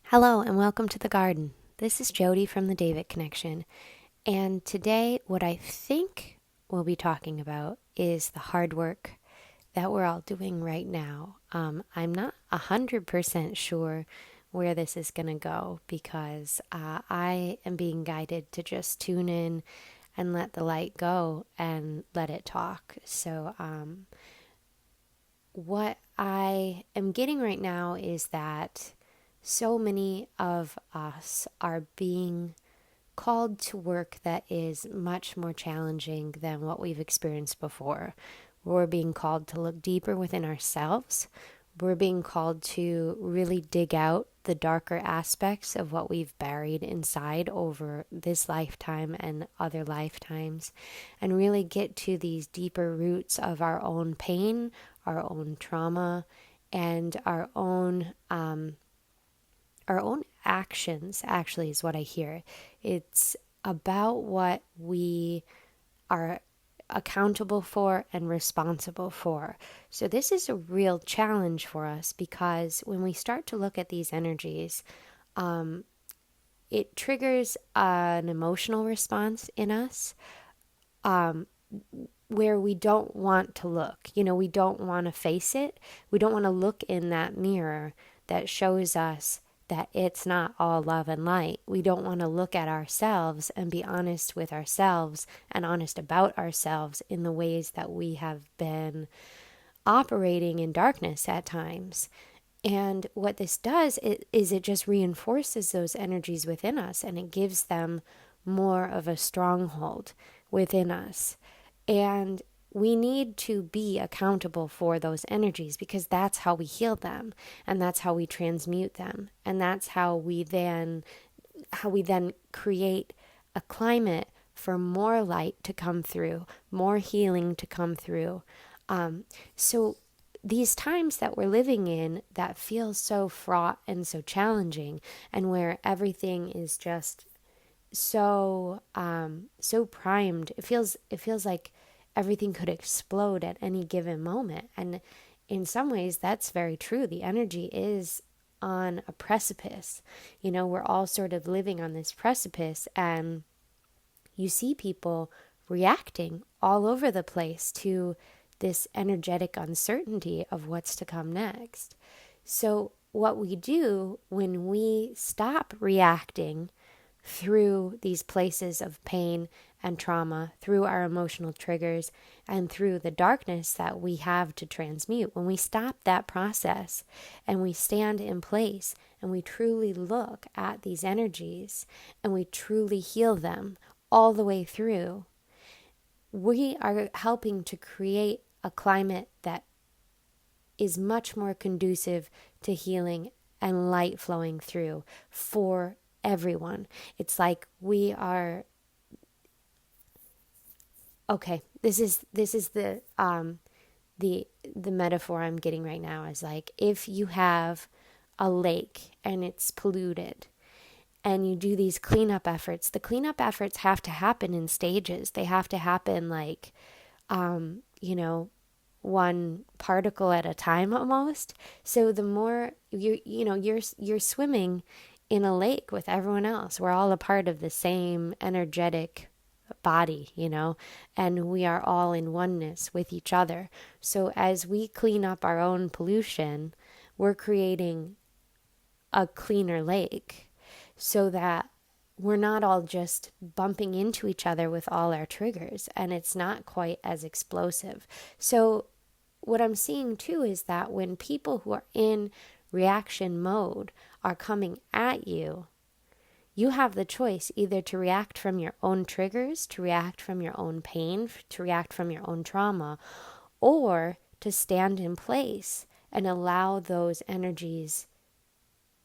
Hello and welcome to the garden. This is Jody from the David Connection, and today what I think we'll be talking about is the hard work that we're all doing right now. I'm not 100% sure where this is going to go because I am being guided to just tune in and let the light go and let it talk. So, what I am getting right now is that so many of us are being called to work that is much more challenging than what we've experienced before. We're being called to look deeper within ourselves. We're being called to really dig out the darker aspects of what we've buried inside over this lifetime and other lifetimes, and really get to these deeper roots of our own pain, our own trauma, and our own actions. Actually, is what I hear. It's about what we are accountable for and responsible for. So this is a real challenge for us because when we start to look at these energies, it triggers an emotional response in us, where we don't want to look. We don't want to face it. We don't want to look in that mirror that shows us that it's not all love and light. We don't want to look at ourselves and be honest with ourselves and honest about ourselves in the ways that we have been operating in darkness at times. And what this does is it just reinforces those energies within us, and it gives them more of a stronghold within us. And we need to be accountable for those energies because that's how we heal them, and that's how we transmute them, and that's how we then create a climate for more light to come through, more healing to come through. So these times that we're living in that feel so fraught and so challenging, and where everything is just so primed, it feels like everything could explode at any given moment. And in some ways that's very true. The energy is on a precipice. We're all sort of living on this precipice, and you see people reacting all over the place to this energetic uncertainty of what's to come next. So what we do when we stop reacting through these places of pain and trauma, through our emotional triggers, and through the darkness that we have to transmute, when we stop that process and we stand in place and we truly look at these energies and we truly heal them all the way through, we are helping to create a climate that is much more conducive to healing and light flowing through for everyone. It's like we are, okay, this is the metaphor I'm getting right now is like if you have a lake and it's polluted and you do these cleanup efforts. The cleanup efforts have to happen in stages. They have to happen like one particle at a time almost. So the more you're swimming in a lake with everyone else. We're all a part of the same energetic body, and we are all in oneness with each other. So as we clean up our own pollution, we're creating a cleaner lake so that we're not all just bumping into each other with all our triggers, and it's not quite as explosive. So what I'm seeing too is that when people who are in reaction mode are coming at you, you have the choice either to react from your own triggers, to react from your own pain, to react from your own trauma, or to stand in place and allow those energies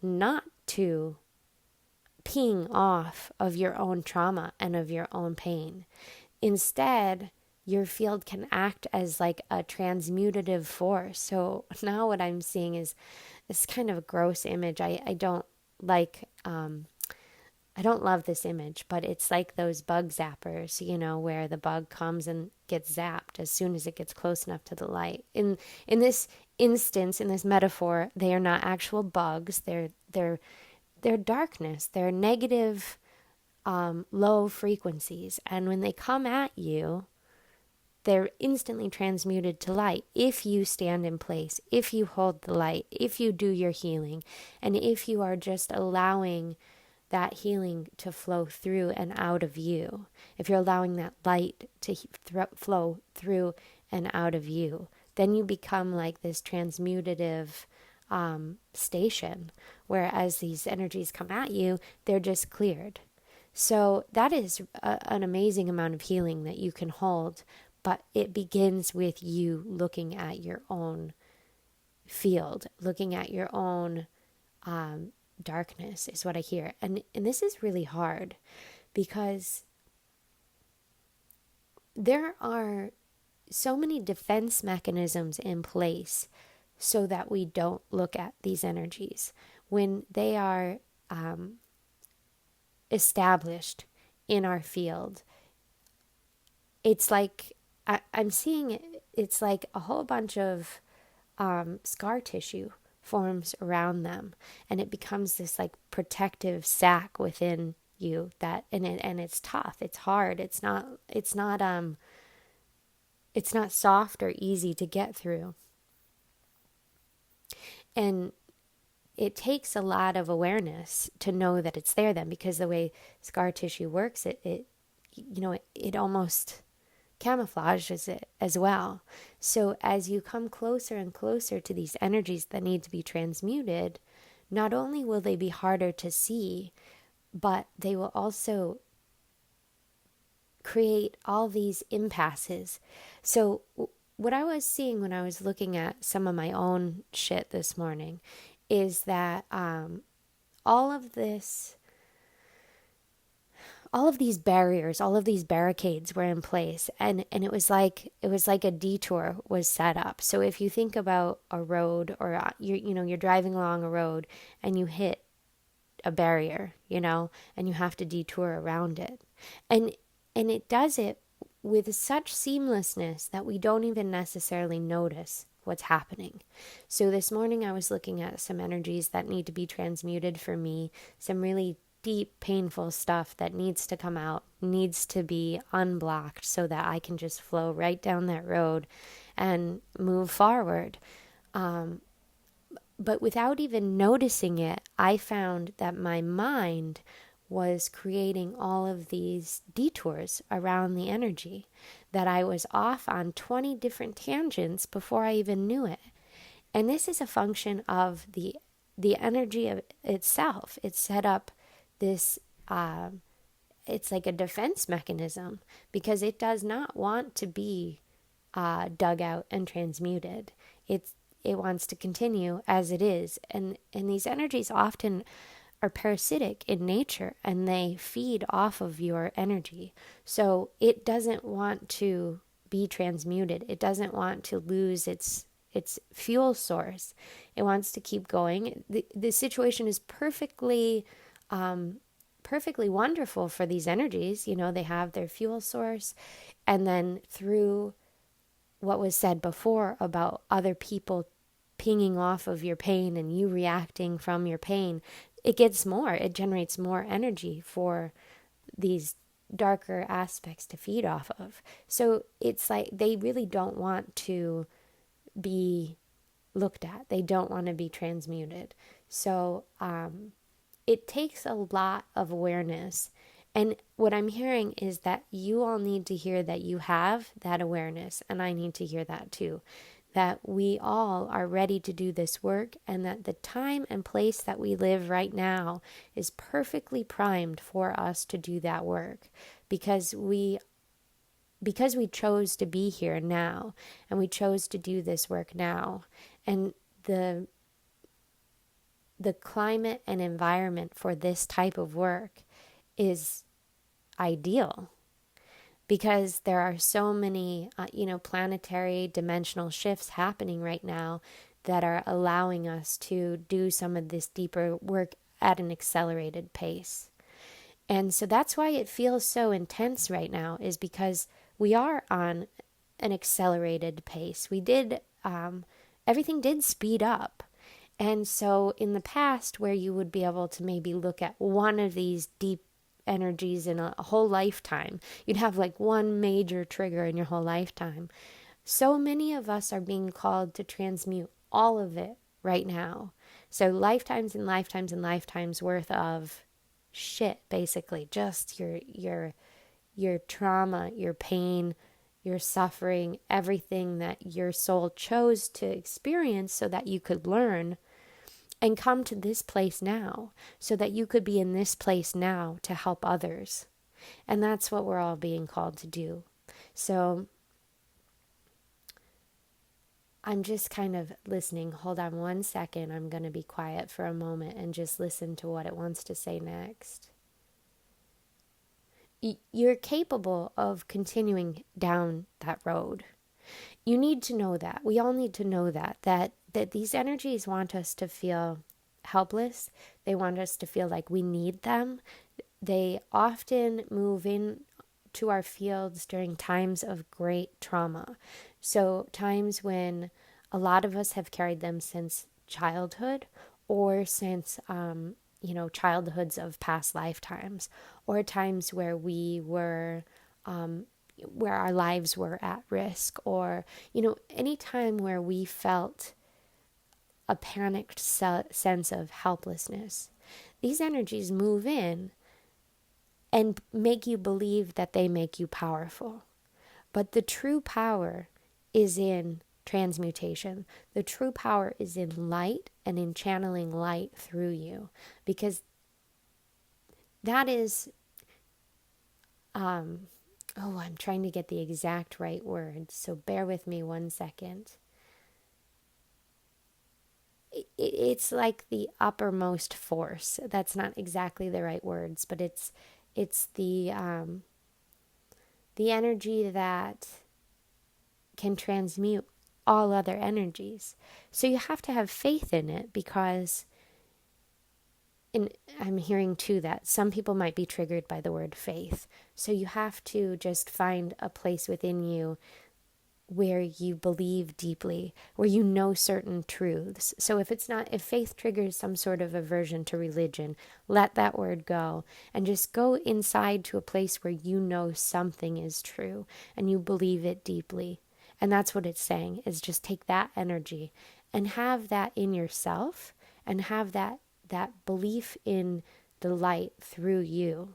not to ping off of your own trauma and of your own pain. Instead, your field can act as like a transmutative force. So now what I'm seeing is this kind of a gross image. I don't like, I don't love this image, but it's like those bug zappers, where the bug comes and gets zapped as soon as it gets close enough to the light. In this instance, in this metaphor, they are not actual bugs. They're they're darkness, they're negative, low frequencies. And when they come at you, they're instantly transmuted to light if you stand in place, if you hold the light, if you do your healing, and if you are just allowing that healing to flow through and out of you. If you're allowing that light to flow through and out of you, then you become like this transmutative station, whereas these energies come at you, they're just cleared. So that is an amazing amount of healing that you can hold, but it begins with you looking at your own field, looking at your own darkness is what I hear. And this is really hard because there are so many defense mechanisms in place so that we don't look at these energies when they are established in our field. It's like I'm seeing it, it's like a whole bunch of scar tissue forms around them, and it becomes this like protective sac within you that and it's tough, it's hard, it's not soft or easy to get through. And it takes a lot of awareness to know that it's there then, because the way scar tissue works, it almost camouflages it as well. So as you come closer and closer to these energies that need to be transmuted, not only will they be harder to see, but they will also create all these impasses. So what I was seeing when I was looking at some of my own shit this morning is that all of these barriers, all of these barricades were in place, and it was like a detour was set up. So if you think about a road, or you're driving along a road and you hit a barrier, and you have to detour around it, and it does it with such seamlessness that we don't even necessarily notice what's happening. So this morning I was looking at some energies that need to be transmuted for me, some really deep, painful stuff that needs to come out, needs to be unblocked so that I can just flow right down that road and move forward. But without even noticing it, I found that my mind was creating all of these detours around the energy, that I was off on 20 different tangents before I even knew it. And this is a function of the energy of itself. It's set up this, it's like a defense mechanism, because it does not want to be dug out and transmuted. It wants to continue as it is. And these energies often are parasitic in nature, and they feed off of your energy. So it doesn't want to be transmuted. It doesn't want to lose its fuel source. It wants to keep going. The situation is perfectly wonderful for these energies. They have their fuel source, and then through what was said before about other people pinging off of your pain and you reacting from your pain, it generates more energy for these darker aspects to feed off of. So it's like they really don't want to be looked at. They don't want to be transmuted. So it takes a lot of awareness. And what I'm hearing is that you all need to hear that you have that awareness, and I need to hear that too, that we all are ready to do this work, and that the time and place that we live right now is perfectly primed for us to do that work, because we chose to be here now, and we chose to do this work now. And the climate and environment for this type of work is ideal, because there are so many, planetary dimensional shifts happening right now that are allowing us to do some of this deeper work at an accelerated pace. And so that's why it feels so intense right now, is because we are on an accelerated pace. Everything did speed up. And so in the past, where you would be able to maybe look at one of these deep energies in a whole lifetime, you'd have like one major trigger in your whole lifetime. So many of us are being called to transmute all of it right now. So lifetimes and lifetimes and lifetimes worth of shit, basically, just your trauma, your pain, your suffering, everything that your soul chose to experience so that you could learn and come to this place now, so that you could be in this place now to help others. And that's what we're all being called to do. So I'm just kind of listening. Hold on one second. I'm going to be quiet for a moment and just listen to what it wants to say next. You're capable of continuing down that road. You need to know that. We all need to know that these energies want us to feel helpless. They want us to feel like we need them. They often move in to our fields during times of great trauma. So times when a lot of us have carried them since childhood, or since childhoods of past lifetimes, or times where we were where our lives were at risk, or any time where we felt a panicked sense of helplessness. These energies move in and make you believe that they make you powerful. But the true power is in transmutation. The true power is in light and in channeling light through you, because that is, I'm trying to get the exact right word, so bear with me one second. It's like the uppermost force. That's not exactly the right words, but it's the energy that can transmute all other energies. So you have to have faith in it, because I'm hearing too that some people might be triggered by the word faith. So you have to just find a place within you where you believe deeply, where you know certain truths. So if faith triggers some sort of aversion to religion, let that word go and just go inside to a place where you know something is true and you believe it deeply. And that's what it's saying, is just take that energy and have that in yourself, and have that belief in the light through you,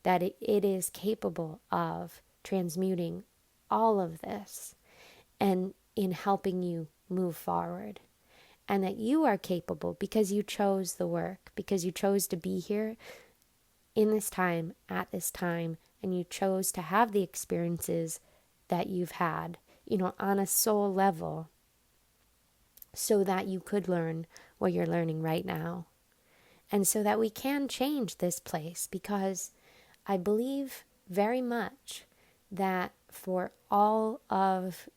that it is capable of transmuting all of this and in helping you move forward. And that you are capable because you chose the work, because you chose to be here in this time, at this time, and you chose to have the experiences that you've had, on a soul level, so that you could learn what you're learning right now. And so that we can change this place, because I believe very much that for all of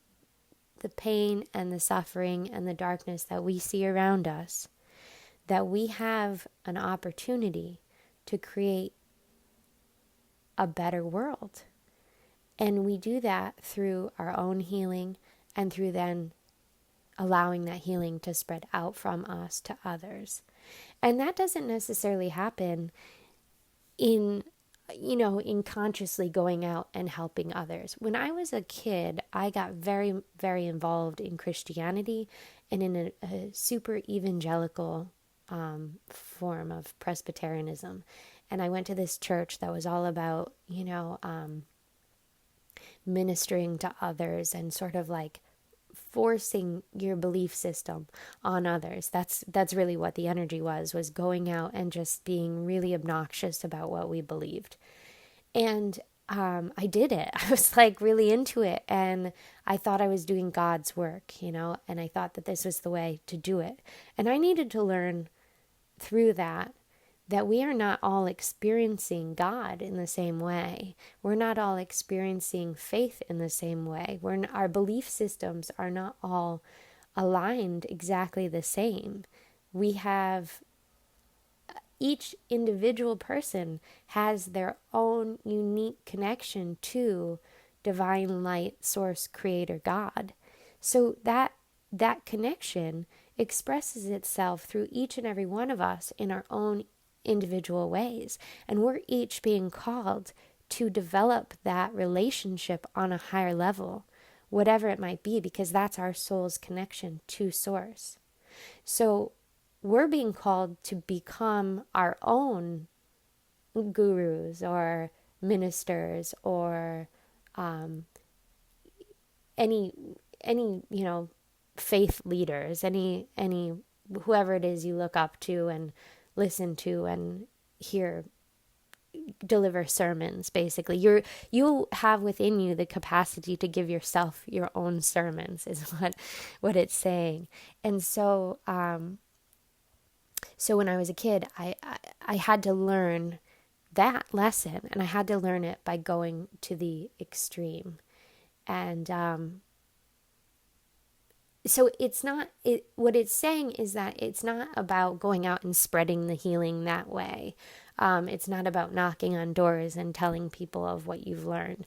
the pain and the suffering and the darkness that we see around us, that we have an opportunity to create a better world. And we do that through our own healing, and through then allowing that healing to spread out from us to others. And that doesn't necessarily happen in consciously going out and helping others. When I was a kid, I got very, very involved in Christianity and in a super evangelical form of Presbyterianism. And I went to this church that was all about, ministering to others and sort of like forcing your belief system on others. That's really what the energy was going out and just being really obnoxious about what we believed. And I did it. I was like really into it, and I thought I was doing God's work, and I thought that this was the way to do it. And I needed to learn through that we are not all experiencing God in the same way. We're not all experiencing faith in the same way. Our belief systems are not all aligned exactly the same. Each individual person has their own unique connection to divine light, source, creator, God. So that connection expresses itself through each and every one of us in our own individual ways. And we're each being called to develop that relationship on a higher level, whatever it might be, because that's our soul's connection to Source. So we're being called to become our own gurus or ministers or any faith leaders, any whoever it is you look up to and listen to and hear deliver sermons. Basically, you have within you the capacity to give yourself your own sermons, is what it's saying. And so so when I was a kid, I had to learn that lesson, and I had to learn it by going to the extreme. And so it's not, what it's saying is that it's not about going out and spreading the healing that way. It's not about knocking on doors and telling people of what you've learned.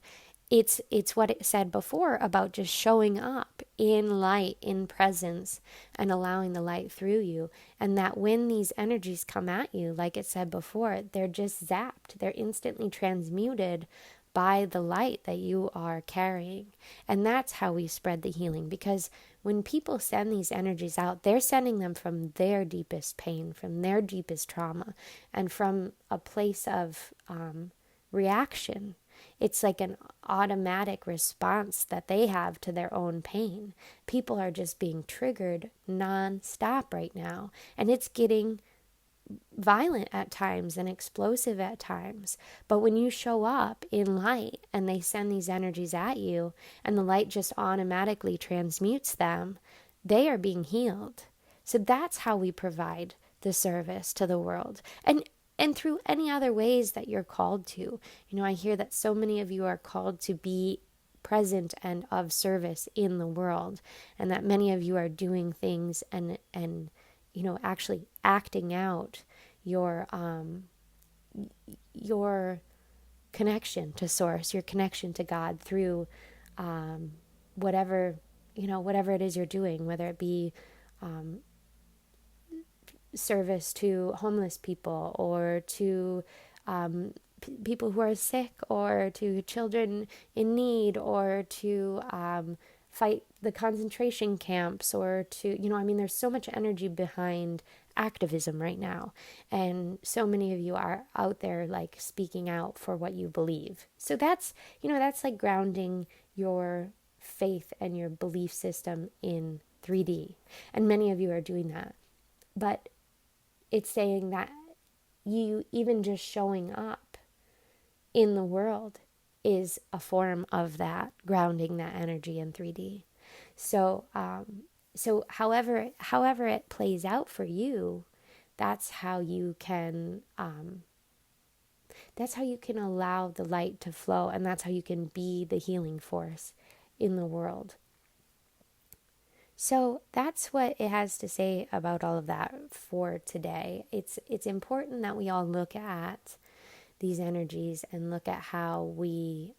It's what it said before about just showing up in light, in presence, and allowing the light through you. And that when these energies come at you, like it said before, they're just zapped. They're instantly transmuted by the light that you are carrying. And that's how we spread the healing, because when people send these energies out, they're sending them from their deepest pain, from their deepest trauma, and from a place of reaction. It's like an automatic response that they have to their own pain. People are just being triggered non-stop right now, and it's getting violent at times and explosive at times. But when you show up in light and they send these energies at you and the light just automatically transmutes them, they are being healed. So that's how we provide the service to the world. And through any other ways that you're called to. I hear that so many of you are called to be present and of service in the world, and that many of you are doing things and actually acting out your connection to Source, your connection to God through whatever it is you're doing, whether it be service to homeless people or to people who are sick, or to children in need, or to fight the concentration camps, or to, there's so much energy behind activism right now. And so many of you are out there like speaking out for what you believe. So that's like grounding your faith and your belief system in 3D. And many of you are doing that. But it's saying that you even just showing up in the world is a form of that, grounding that energy in 3D. So however it plays out for you, that's how you can allow the light to flow, and that's how you can be the healing force in the world. So that's what it has to say about all of that for today. It's important that we all look at these energies and look at how we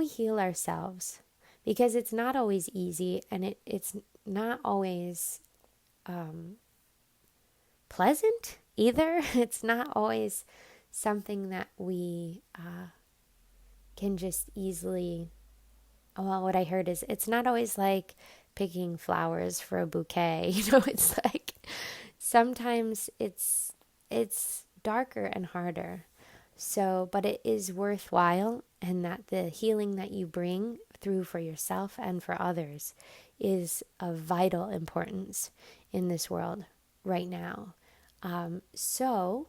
heal ourselves, because it's not always easy, and it's not always pleasant either. It's not always something that we can just easily. Well, what I heard is it's not always like picking flowers for a bouquet. It's like sometimes it's darker and harder. So, but it is worthwhile, and that the healing that you bring through for yourself and for others is of vital importance in this world right now. So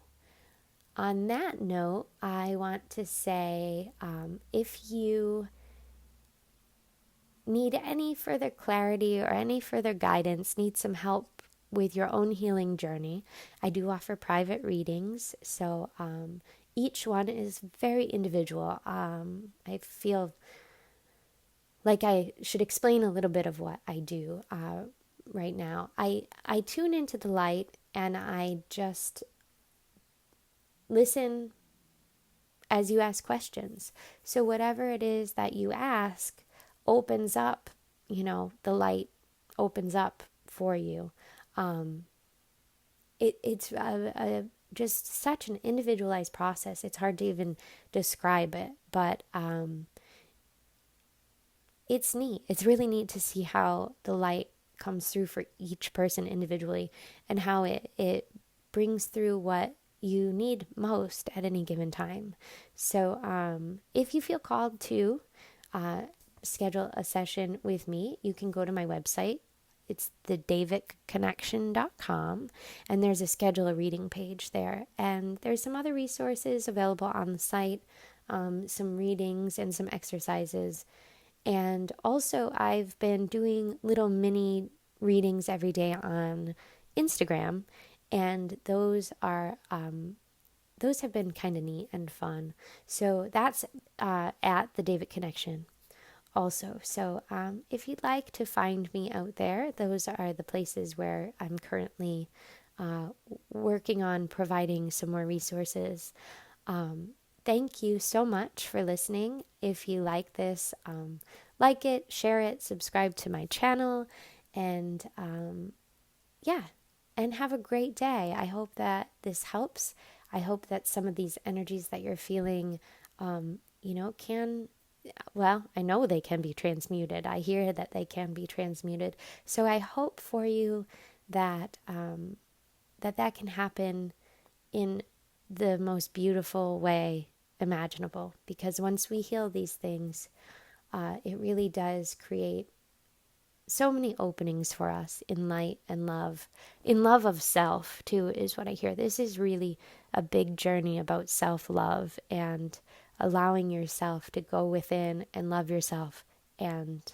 on that note, I want to say, if you need any further clarity or any further guidance, need some help with your own healing journey, I do offer private readings. So each one is very individual. I feel like I should explain a little bit of what I do right now. I tune into the light, and I just listen as you ask questions. So whatever it is that you ask opens up, the light opens up for you. It's just such an individualized process. It's hard to even describe it, but it's neat. It's really neat to see how the light comes through for each person individually, and how it brings through what you need most at any given time. So if you feel called to uh, schedule a session with me, you can go to my website. It's thedavicconnection.com, and there's a schedule a reading page there. And there's some other resources available on the site, some readings and some exercises. And also, I've been doing little mini readings every day on Instagram, and those have been kind of neat and fun. So that's at the David Connection also. So if you'd like to find me out there, those are the places where I'm currently working on providing some more resources. Thank you so much for listening. If you like this, like it, share it, subscribe to my channel, and yeah, and have a great day. I hope that this helps. I hope that some of these energies that you're feeling, can, well, I know they can be transmuted. I hear that they can be transmuted. So I hope for you that that can happen in the most beautiful way imaginable. Because once we heal these things, it really does create so many openings for us in light and love. In love of self, too, is what I hear. This is really a big journey about self-love and allowing yourself to go within and love yourself, and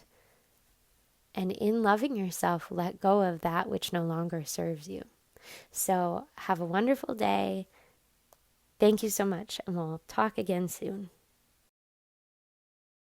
in loving yourself, let go of that which no longer serves you. So have a wonderful day. Thank you so much, and we'll talk again soon.